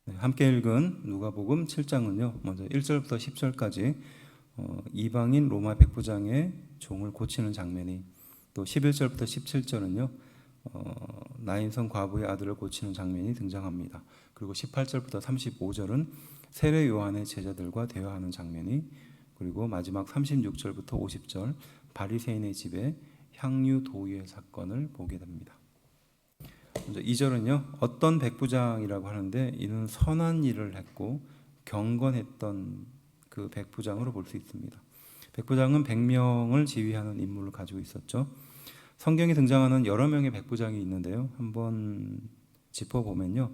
네, 함께 읽은 누가복음 7장은요. 먼저 1절부터 10절까지 이방인 로마 백부장의 종을 고치는 장면이, 또 11절부터 17절은요. 나인성 과부의 아들을 고치는 장면이 등장합니다. 그리고 18절부터 35절은 세례 요한의 제자들과 대화하는 장면이, 그리고 마지막 36절부터 50절 바리새인의 집에 향유 도유의 사건을 보게 됩니다. 먼저 2절은요. 어떤 백부장이라고 하는데, 이는 선한 일을 했고 경건했던 그 백부장으로 볼 수 있습니다. 백부장은 100명을 지휘하는 임무를 가지고 있었죠. 성경에 등장하는 여러 명의 백부장이 있는데요. 한번 짚어보면요.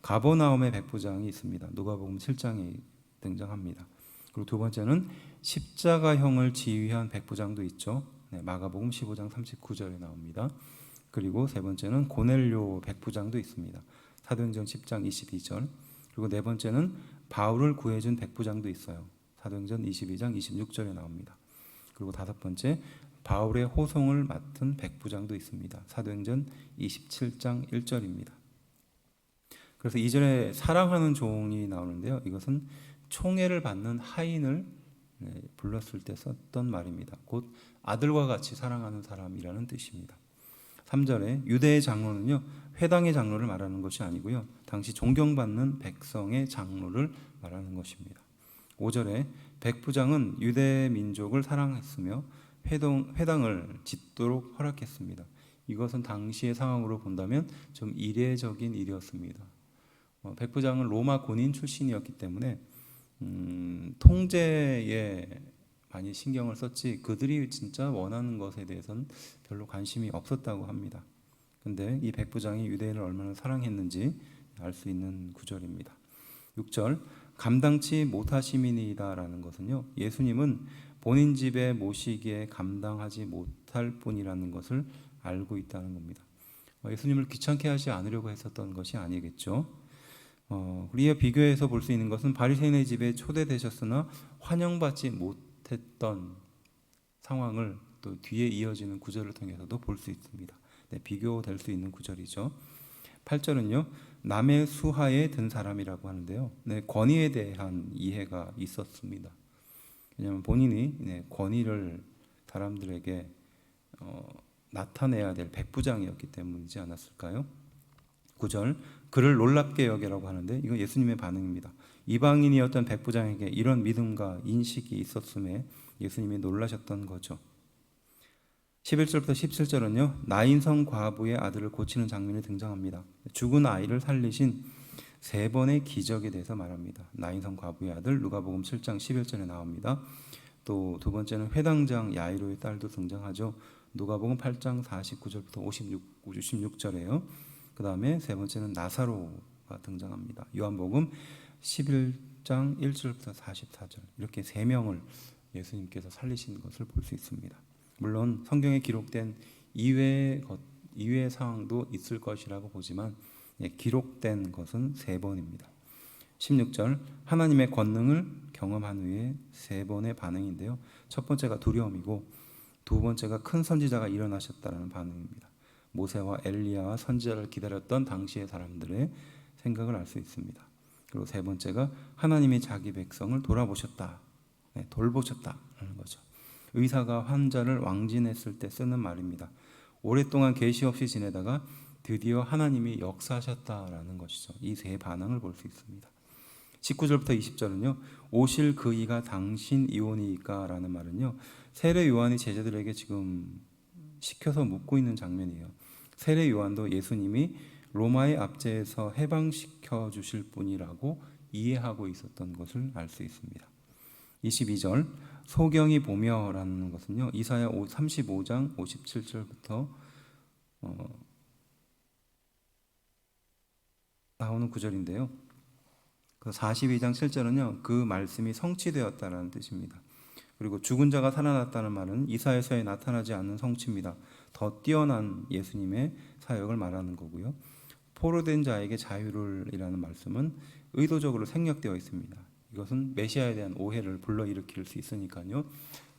가버나움의 백부장이 있습니다. 누가복음 7장에 등장합니다. 그리고 두 번째는 십자가형을 지휘한 백부장도 있죠. 네, 마가복음 15장 39절에 나옵니다. 그리고 세 번째는 고넬료 백부장도 있습니다. 사도행전 10장 22절. 그리고 네 번째는 바울을 구해준 백부장도 있어요. 사도행전 22장 26절에 나옵니다. 그리고 다섯 번째, 바울의 호송을 맡은 백부장도 있습니다. 사도행전 27장 1절입니다. 그래서 2절에 사랑하는 종이 나오는데요. 이것은 총애를 받는 하인을 불렀을 때 썼던 말입니다. 곧 아들과 같이 사랑하는 사람이라는 뜻입니다. 3절에 유대의 장로는요, 회당의 장로를 말하는 것이 아니고요, 당시 존경받는 백성의 장로를 말하는 것입니다. 5절에 백부장은 유대 민족을 사랑했으며 회당을 짓도록 허락했습니다. 이것은 당시의 상황으로 본다면 좀 이례적인 일이었습니다. 백부장은 로마 군인 출신이었기 때문에 통제에 많이 신경을 썼지, 그들이 진짜 원하는 것에 대해서는 별로 관심이 없었다고 합니다. 근데 이 백부장이 유대인을 얼마나 사랑했는지 알 수 있는 구절입니다. 6절, 감당치 못하심이니이다라는 것은요, 예수님은 본인 집에 모시기에 감당하지 못할 뿐이라는 것을 알고 있다는 겁니다. 예수님을 귀찮게 하지 않으려고 했었던 것이 아니겠죠. 우리와 비교해서 볼 수 있는 것은 바리새인의 집에 초대되셨으나 환영받지 못했던 상황을 또 뒤에 이어지는 구절을 통해서도 볼 수 있습니다. 네, 비교될 수 있는 구절이죠. 8절은요. 남의 수하에 든 사람이라고 하는데요. 네, 권위에 대한 이해가 있었습니다. 왜냐하면 본인이 권위를 사람들에게 나타내야 될 백부장이었기 때문이지 않았을까요? 9절, 그를 놀랍게 여기라고 하는데, 이건 예수님의 반응입니다. 이방인이었던 백부장에게 이런 믿음과 인식이 있었음에 예수님이 놀라셨던 거죠. 11절부터 17절은요, 나인성 과부의 아들을 고치는 장면이 등장합니다. 죽은 아이를 살리신 세 번의 기적에 대해서 말합니다. 나인성 과부의 아들, 누가복음 7장 11절에 나옵니다. 또 두 번째는 회당장 야이로의 딸도 등장하죠. 누가복음 8장 49절부터 56절에요. 그 다음에 세 번째는 나사로가 등장합니다. 요한복음 11장 1절부터 44절. 이렇게 세 명을 예수님께서 살리신 것을 볼 수 있습니다. 물론 성경에 기록된 이외의 상황도 있을 것이라고 보지만 기록된 것은 세 번입니다. 16절, 하나님의 권능을 경험한 후에 세 번의 반응인데요. 첫 번째가 두려움이고, 두 번째가 큰 선지자가 일어나셨다는 반응입니다. 모세와 엘리야와 선지자를 기다렸던 당시의 사람들의 생각을 알 수 있습니다. 그리고 세 번째가 하나님이 자기 백성을 돌아보셨다, 돌보셨다 하는 거죠. 의사가 환자를 왕진했을 때 쓰는 말입니다. 오랫동안 계시 없이 지내다가 드디어 하나님이 역사하셨다라는 것이죠. 이 세 반응을 볼 수 있습니다. 19절부터 20절은요, 오실 그 이가 당신이오니까 라는 말은요, 세례 요한이 제자들에게 지금 시켜서 묻고 있는 장면이에요. 세례 요한도 예수님이 로마의 압제에서 해방시켜 주실 분이라고 이해하고 있었던 것을 알 수 있습니다. 22절, 소경이 보며라는 것은요, 이사야 35장 57절부터 나오는 구절인데요. 그 42장 7절은요, 그 말씀이 성취되었다는 뜻입니다. 그리고 죽은 자가 살아났다는 말은 이사야서에 나타나지 않는 성취입니다. 더 뛰어난 예수님의 사역을 말하는 거고요. 포로된 자에게 자유를이라는 말씀은 의도적으로 생략되어 있습니다. 이것은 메시아에 대한 오해를 불러일으킬 수 있으니까요.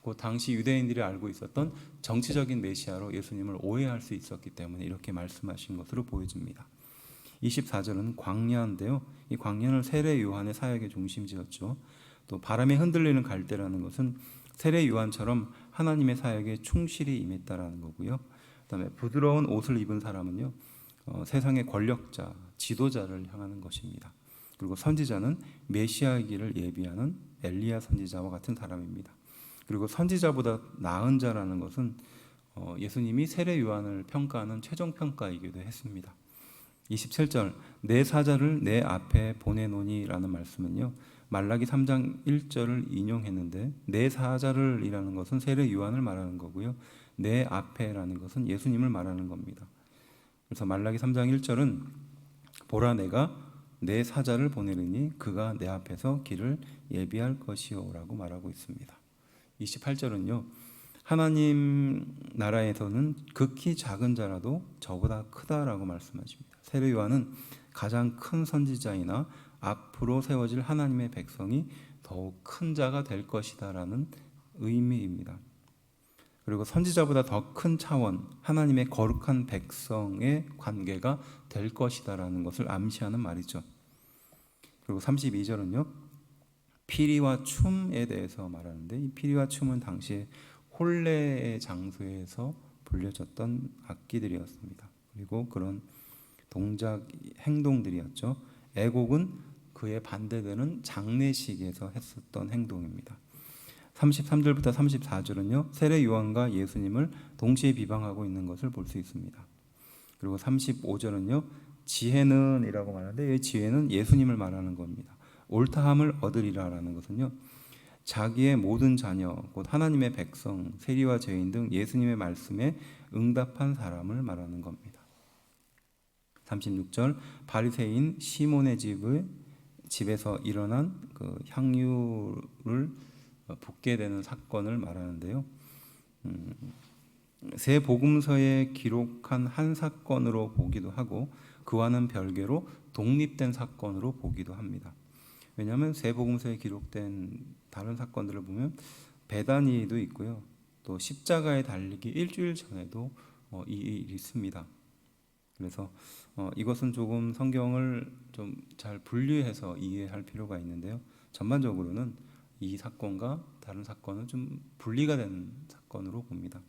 그 당시 유대인들이 알고 있었던 정치적인 메시아로 예수님을 오해할 수 있었기 때문에 이렇게 말씀하신 것으로 보여집니다. 24절은 광야인데요. 이 광야는 세례 요한의 사역의 중심지였죠. 또 바람에 흔들리는 갈대라는 것은 세례 요한처럼 하나님의 사역에 충실히 임했다라는 거고요. 그다음에 부드러운 옷을 입은 사람은요, 세상의 권력자, 지도자를 향하는 것입니다. 그리고 선지자는 메시아이기를 예비하는 엘리야 선지자와 같은 사람입니다. 그리고 선지자보다 나은 자라는 것은 예수님이 세례 요한을 평가하는 최종 평가이기도 했습니다. 27절 내 사자를 내 앞에 보내노니라는 말씀은요, 말라기 3장 1절을 인용했는데 내 사자를 이라는 것은 세례 요한을 말하는 거고요, 내 앞에라는 것은 예수님을 말하는 겁니다. 그래서 말라기 3장 1절은 보라 내가 내 사자를 보내리니 그가 내 앞에서 길을 예비할 것이요라고 말하고 있습니다. 28절은요, 하나님 나라에서는 극히 작은 자라도 저보다 크다라고 말씀하십니다. 세례 요한은 가장 큰 선지자이나 앞으로 세워질 하나님의 백성이 더욱 큰 자가 될 것이다라는 의미입니다. 그리고 선지자보다 더 큰 차원, 하나님의 거룩한 백성의 관계가 될 것이다라는 것을 암시하는 말이죠. 그리고 32절은요, 피리와 춤에 대해서 말하는데, 이 피리와 춤은 당시에 혼례의 장소에서 불려졌던 악기들이었습니다. 그리고 그런 동작, 행동들이었죠. 애곡은 그에 반대되는 장례식에서 했었던 행동입니다. 33절부터 34절은요, 세례 요한과 예수님을 동시에 비방하고 있는 것을 볼 수 있습니다. 그리고 35절은요, 지혜는 이라고 말하는데, 이 지혜는 예수님을 말하는 겁니다. 옳다함을 얻으리라라는 것은요, 자기의 모든 자녀, 곧 하나님의 백성, 세리와 죄인 등 예수님의 말씀에 응답한 사람을 말하는 겁니다. 36절 바리새인 시몬의 집에서 일어난 그 향유를 붓게 되는 사건을 말하는데요. 세 복음서에 기록한 한 사건으로 보기도 하고 그와는 별개로 독립된 사건으로 보기도 합니다. 왜냐하면 세 복음서에 기록된 다른 사건들을 보면 베다니도 있고요, 또 십자가에 달리기 일주일 전에도 이 일이 있습니다. 그래서 이것은 조금 성경을 좀 잘 분류해서 이해할 필요가 있는데요, 전반적으로는 이 사건과 다른 사건은 좀 분리가 된 사건으로 봅니다.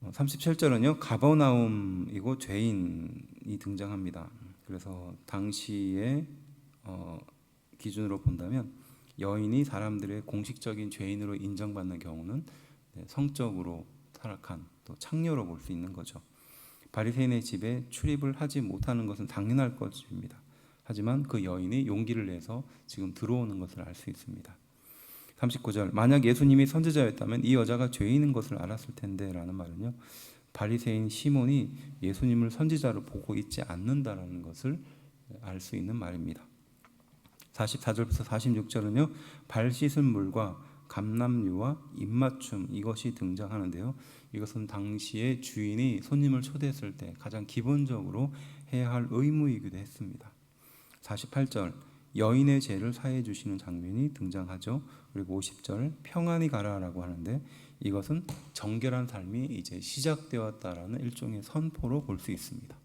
37절은요, 가버나움이고 죄인이 등장합니다. 그래서 당시의 기준으로 본다면 여인이 사람들의 공식적인 죄인으로 인정받는 경우는 성적으로 타락한, 또 창녀로 볼 수 있는 거죠. 바리새인의 집에 출입을 하지 못하는 것은 당연할 것입니다. 하지만 그 여인이 용기를 내서 지금 들어오는 것을 알 수 있습니다. 39절 만약 예수님이 선지자였다면 이 여자가 죄인인 것을 알았을 텐데 라는 말은요, 바리새인 시몬이 예수님을 선지자로 보고 있지 않는다라는 것을 알 수 있는 말입니다. 44절부터 46절은요, 발 씻은 물과 감람유와 입맞춤, 이것이 등장하는데요, 이것은 당시에 주인이 손님을 초대했을 때 가장 기본적으로 해야 할 의무이기도 했습니다. 48절 여인의 죄를 사해 주시는 장면이 등장하죠. 그리고 50절 평안히 가라라고 하는데, 이것은 정결한 삶이 이제 시작되었다라는 일종의 선포로 볼 수 있습니다.